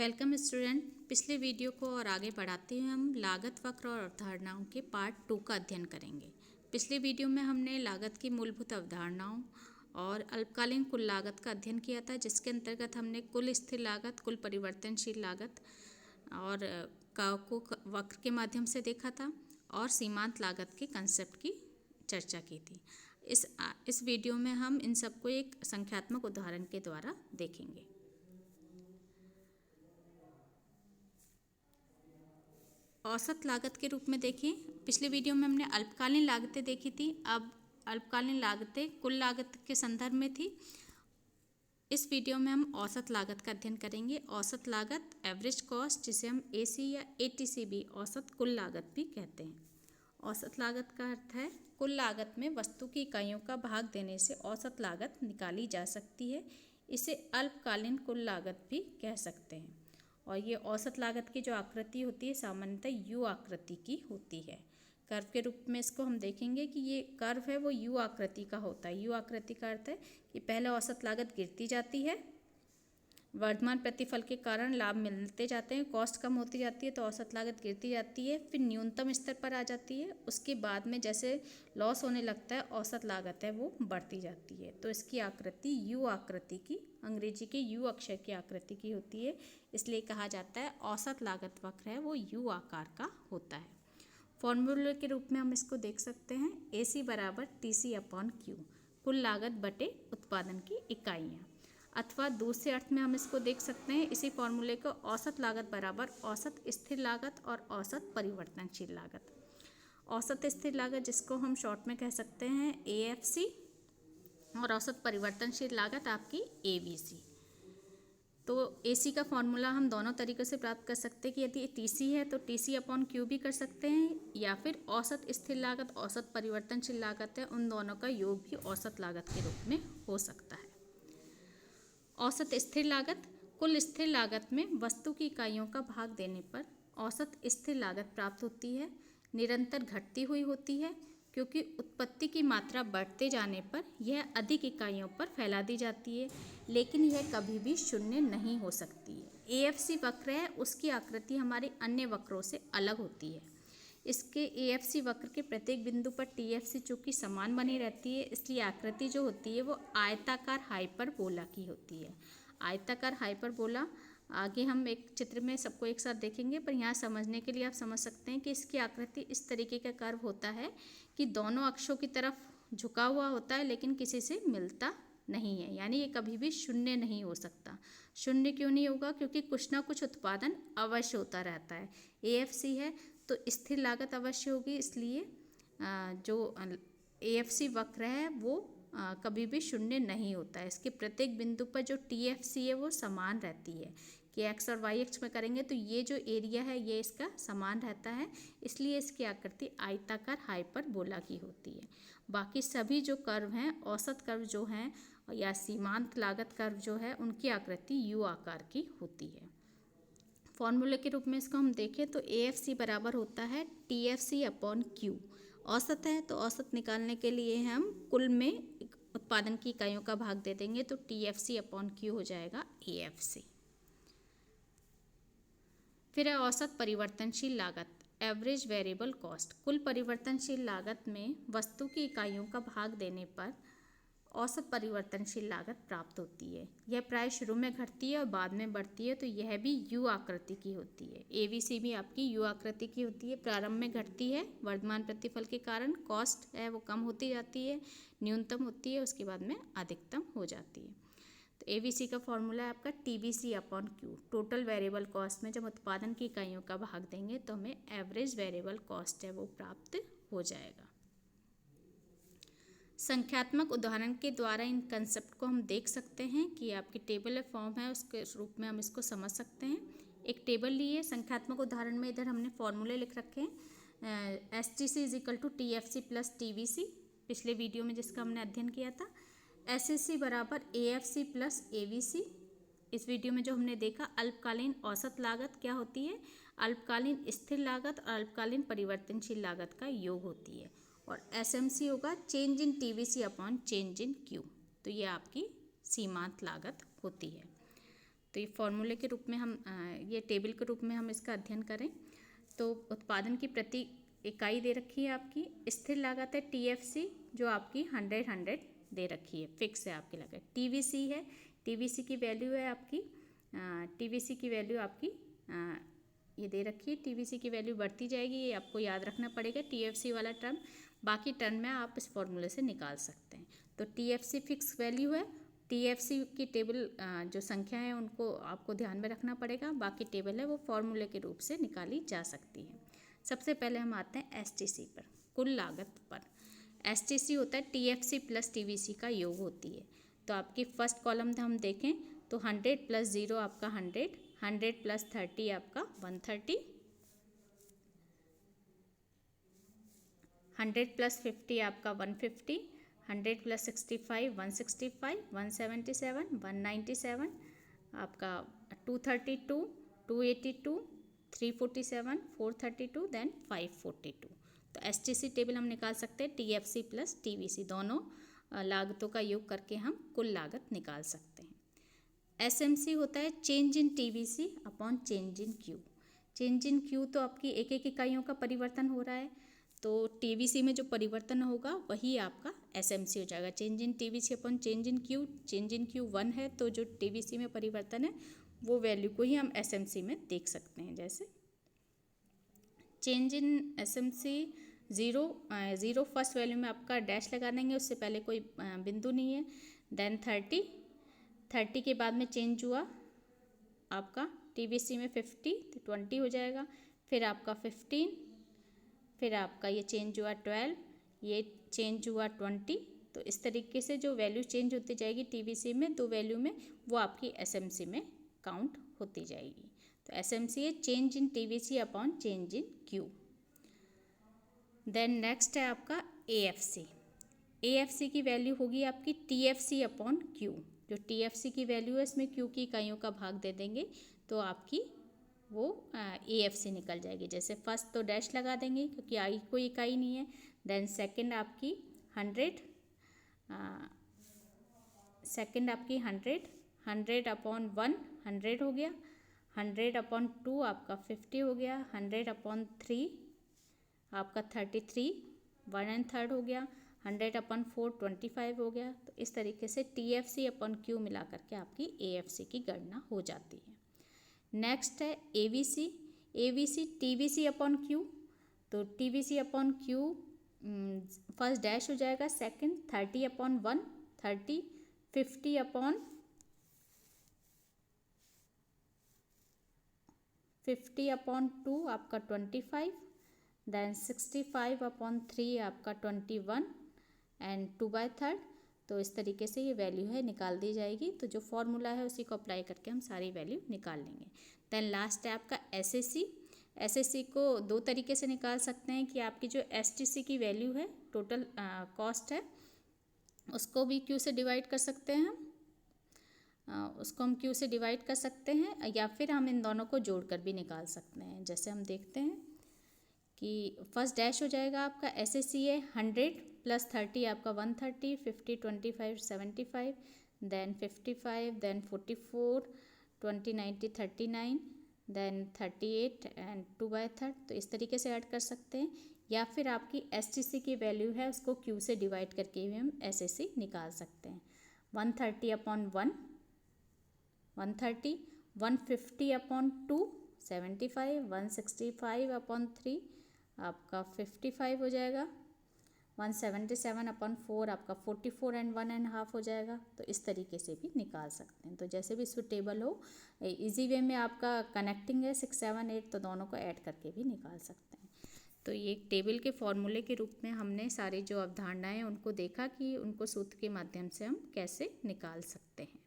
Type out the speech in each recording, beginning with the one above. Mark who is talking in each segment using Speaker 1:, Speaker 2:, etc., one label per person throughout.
Speaker 1: Welcome student. पिछले video को और आगे बढ़ाते हुए हम लागत वक्र और अवधारणाओं के पार्ट 2 का अध्ययन करेंगे। पिछले वीडियो में हमने लागत की मूलभूत अवधारणाओं और अल्पकालीन कुल लागत का अध्ययन किया था, जिसके अंतर्गत हमने कुल स्थिर लागत, कुल परिवर्तनशील लागत और को वक्र के माध्यम से देखा था और सीमांत लागत के कंसेप्ट की चर्चा की थी। इस वीडियो में हम इन सबको एक संख्यात्मक उदाहरण के द्वारा देखेंगे। औसत लागत के रूप में देखिए, पिछले वीडियो में हमने अल्पकालीन लागतें देखी थी। अब अल्पकालीन लागतें कुल लागत के संदर्भ में थी। इस वीडियो में हम औसत लागत का अध्ययन करेंगे। औसत लागत, एवरेज कॉस्ट, जिसे हम एसी या एटीसी भी औसत कुल लागत भी कहते हैं। औसत लागत का अर्थ है कुल लागत में वस्तु की इकाइयों का भाग देने से औसत लागत निकाली जा सकती है। इसे अल्पकालीन कुल लागत भी कह सकते हैं। और ये औसत लागत की जो आकृति होती है सामान्यतः यू आकृति की होती है। कर्व के रूप में इसको हम देखेंगे कि ये कर्व है वो यू आकृति का होता है। यू आकृति का अर्थ है कि पहले औसत लागत गिरती जाती है, वर्तमान प्रतिफल के कारण लाभ मिलते जाते हैं, कॉस्ट कम होती जाती है तो औसत लागत गिरती जाती है, फिर न्यूनतम स्तर पर आ जाती है। उसके बाद में जैसे लॉस होने लगता है, औसत लागत है वो बढ़ती जाती है। तो इसकी आकृति यू आकृति की, अंग्रेजी के यू अक्षर की आकृति की होती है, इसलिए कहा जाता है औसत लागत वक्र है वो यू आकार का होता है। फॉर्मूले के रूप में हम इसको देख सकते हैं, ए सी बराबर टी सी अपॉन क्यू, कुल लागत बटे उत्पादन की इकाइयाँ। अथवा दूसरे अर्थ में हम इसको देख सकते हैं, इसी फॉर्मूले को औसत लागत बराबर औसत स्थिर लागत और औसत परिवर्तनशील लागत। औसत स्थिर लागत, जिसको हम शॉर्ट में कह सकते हैं AFC, और औसत परिवर्तनशील लागत आपकी ABC। तो AC का फॉर्मूला हम दोनों तरीक़ों से प्राप्त कर सकते हैं कि यदि TC है तो TC अपॉन Q भी कर सकते हैं, या फिर औसत स्थिर लागत, औसत परिवर्तनशील लागत है, उन दोनों का योग भी औसत लागत के रूप में हो सकता है। औसत स्थिर लागत, कुल स्थिर लागत में वस्तु की इकाइयों का भाग देने पर औसत स्थिर लागत प्राप्त होती है। निरंतर घटती हुई होती है, क्योंकि उत्पत्ति की मात्रा बढ़ते जाने पर यह अधिक इकाइयों पर फैला दी जाती है, लेकिन यह कभी भी शून्य नहीं हो सकती है। AFC वक्र है, उसकी आकृति हमारे अन्य वक्रों से अलग होती है। इसके AFC वक्र के प्रत्येक बिंदु पर TFC चूँकि समान बनी रहती है, इसलिए आकृति जो होती है वो आयताकार हाइपरबोला की होती है। आयताकार हाइपरबोला आगे हम एक चित्र में सबको एक साथ देखेंगे, पर यहाँ समझने के लिए आप समझ सकते हैं कि इसकी आकृति इस तरीके का कर्व होता है कि दोनों अक्षों की तरफ झुका हुआ होता है, लेकिन किसी से मिलता नहीं है। यानी ये कभी भी शून्य नहीं हो सकता। शून्य क्यों नहीं होगा? क्योंकि कुछ ना कुछ उत्पादन अवश्य होता रहता है। AFC है तो स्थिर लागत अवश्य होगी, इसलिए जो AFC वक्र है वो कभी भी शून्य नहीं होता है। इसके प्रत्येक बिंदु पर जो TFC है वो समान रहती है कि x और y अक्ष में करेंगे तो ये जो एरिया है ये इसका समान रहता है, इसलिए इसकी आकृति आयताकार हाइपरबोला की होती है। बाकी सभी जो कर्व हैं, औसत कर्व जो हैं या सीमांत लागत कर्व जो है, उनकी आकृति यू आकार की होती है। फॉर्मूले के रूप में इसको हम देखें तो AFC बराबर होता है TFC अपॉन Q। औसत है तो औसत निकालने के लिए हम कुल में उत्पादन की इकाइयों का भाग दे देंगे तो TFC अपॉन Q हो जाएगा AFC। फिर है औसत परिवर्तनशील लागत, एवरेज वेरिएबल कॉस्ट। कुल परिवर्तनशील लागत में वस्तु की इकाइयों का भाग देने पर औसत परिवर्तनशील लागत प्राप्त होती है। यह प्राय शुरू में घटती है और बाद में बढ़ती है, तो यह भी यू आकृति की होती है। ABC भी आपकी यू आकृति की होती है। प्रारंभ में घटती है वर्तमान प्रतिफल के कारण, कॉस्ट है वो कम होती जाती है, न्यूनतम होती है, उसके बाद में अधिकतम हो जाती है। तो ABC का फॉर्मूला है आपका TBC upon Q। Total variable cost में जब उत्पादन की इकाइयों का भाग देंगे तो हमें एवरेज वेरिएबल कॉस्ट है वो प्राप्त हो जाएगा। संख्यात्मक उदाहरण के द्वारा इन कंसेप्ट को हम देख सकते हैं कि आपकी टेबल या फॉर्म है उसके रूप में हम इसको समझ सकते हैं। एक टेबल लिए, संख्यात्मक उदाहरण में इधर हमने फॉर्मूले लिख रखे हैं। STC is equal to TFC plus TVC, पिछले वीडियो में जिसका हमने अध्ययन किया था। SSC बराबर AFC प्लस ABC। इस वीडियो में जो हमने देखा, अल्पकालीन औसत लागत क्या होती है? अल्पकालीन स्थिर लागत और अल्पकालीन परिवर्तनशील लागत का योग होती है। और SMC होगा change in TVC upon change in Q। तो ये आपकी सीमांत लागत होती है। तो ये फॉर्मूले के रूप में हम ये टेबल के रूप में हम इसका अध्ययन करें तो उत्पादन की प्रति इकाई दे रखी है आपकी, स्थिर लागत है TFC जो आपकी 100 दे रखी है, फिक्स है आपकी लागत। TVC है, TVC की वैल्यू है आपकी TVC की वैल्यू आपकी ये दे रखी है। TVC की वैल्यू बढ़ती जाएगी, ये आपको याद रखना पड़ेगा TFC वाला टर्म। बाकी टर्म में आप इस फॉर्मूले से निकाल सकते हैं। तो TFC फिक्स वैल्यू है, TFC की टेबल जो संख्या है उनको आपको ध्यान में रखना पड़ेगा। बाकी टेबल है वो फॉर्मूले के रूप से निकाली जा सकती है। सबसे पहले हम आते हैं STC पर, कुल लागत पर। STC होता है TFC प्लस TVC का योग होती है। तो आपकी फर्स्ट कॉलम हम देखें तो 100 + 0 आपका 100, 100 + 30 आपका 130, 100 + 50 आपका 150, 100 + 65 165, 177, 197 आपका 232, 282, 347, 432 देन 542। तो STC टेबल हम निकाल सकते हैं TFC प्लस TVC दोनों लागतों का योग करके हम कुल लागत निकाल सकते हैं। SMC होता है change in TVC upon change in Q। Change in Q तो आपकी एक एक इकाइयों का परिवर्तन हो रहा है, तो TVC में जो परिवर्तन होगा वही आपका SMC हो जाएगा। Change in TVC upon change in Q, change in Q 1 है तो जो TVC में परिवर्तन है वो वैल्यू को ही हम SMC में देख सकते हैं। जैसे change in SMC 0 first value में आपका डैश लगा देंगे, उससे पहले कोई बिंदु नहीं है। देन 30 के बाद में चेंज हुआ आपका TVC में 50 तो 20 हो जाएगा, फिर आपका 15, फिर आपका ये चेंज हुआ 12, ये चेंज हुआ 20। तो इस तरीके से जो वैल्यू चेंज होती जाएगी TVC में दो वैल्यू में, वो आपकी SMC में काउंट होती जाएगी। तो SMC है change in TVC upon change in Q। Then next है आपका AFC। AFC की वैल्यू होगी आपकी TFC अपॉन Q। जो TFC की वैल्यू है इसमें Q की इकाइयों का भाग दे देंगे तो आपकी वो AFC निकल जाएगी। जैसे फर्स्ट तो डैश लगा देंगे क्योंकि आई कोई इकाई नहीं है। देन सेकंड आपकी 100, सेकंड आपकी 100 अपॉन 1 100 हो गया, 100 अपॉन 2 आपका 50 हो गया, 100 अपॉन 3 आपका 33, 1/3 हो गया, 100 अपॉन 4 25 हो गया। तो इस तरीके से TFC अपॉन Q मिला करके आपकी AFC की गणना हो जाती है। नेक्स्ट है AVC। AVC TVC upon Q। तो TVC upon Q first dash हो जाएगा, सेकंड 30 अपॉन 1 30, 50 अपॉन 2 आपका 25, देन 65 अपॉन 3 आपका 21 एंड 2/3। तो इस तरीके से ये वैल्यू है निकाल दी जाएगी। तो जो फॉर्मूला है उसी को अप्लाई करके हम सारी वैल्यू निकाल लेंगे। देन लास्ट है आपका SAC। SAC को दो तरीके से निकाल सकते हैं कि आपकी जो STC की वैल्यू है टोटल कॉस्ट है उसको भी Q से डिवाइड कर सकते हैं हम, उसको हम Q से डिवाइड कर सकते हैं, या फिर हम इन दोनों को जोड़कर भी निकाल सकते हैं। जैसे हम देखते हैं कि फर्स्ट डैश हो जाएगा आपका SAC है 100 + 30 आपका 130, 50 25 75, देन 55, देन 44, 20 90 39, देन 38 एंड 2/3। तो इस तरीके से ऐड कर सकते हैं, या फिर आपकी STC की वैल्यू है उसको Q से डिवाइड करके भी हम SAC निकाल सकते हैं। 130 अपॉन 1 130, 150 अपॉन 2 75, 165 अपॉन 3 आपका 55 हो जाएगा, 177 अपॉन 4 आपका 44 एंड 1.5 हो जाएगा। तो इस तरीके से भी निकाल सकते हैं। तो जैसे भी सुटेबल हो, इजी वे में आपका कनेक्टिंग है 6 7 8, तो दोनों को ऐड करके भी निकाल सकते हैं। तो ये एक टेबल के फॉर्मूले के रूप में हमने सारी जो अवधारणाएं हैं उनको देखा कि उनको सूत्र के माध्यम से हम कैसे निकाल सकते हैं।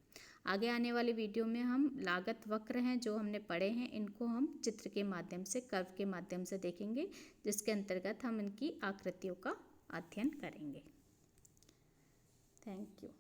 Speaker 1: आगे आने वाले वीडियो में हम लागत वक्र हैं जो हमने पढ़े हैं इनको हम चित्र के माध्यम से, कर्व के माध्यम से देखेंगे, जिसके अंतर्गत हम इनकी आकृतियों का अध्ययन करेंगे। Thank you.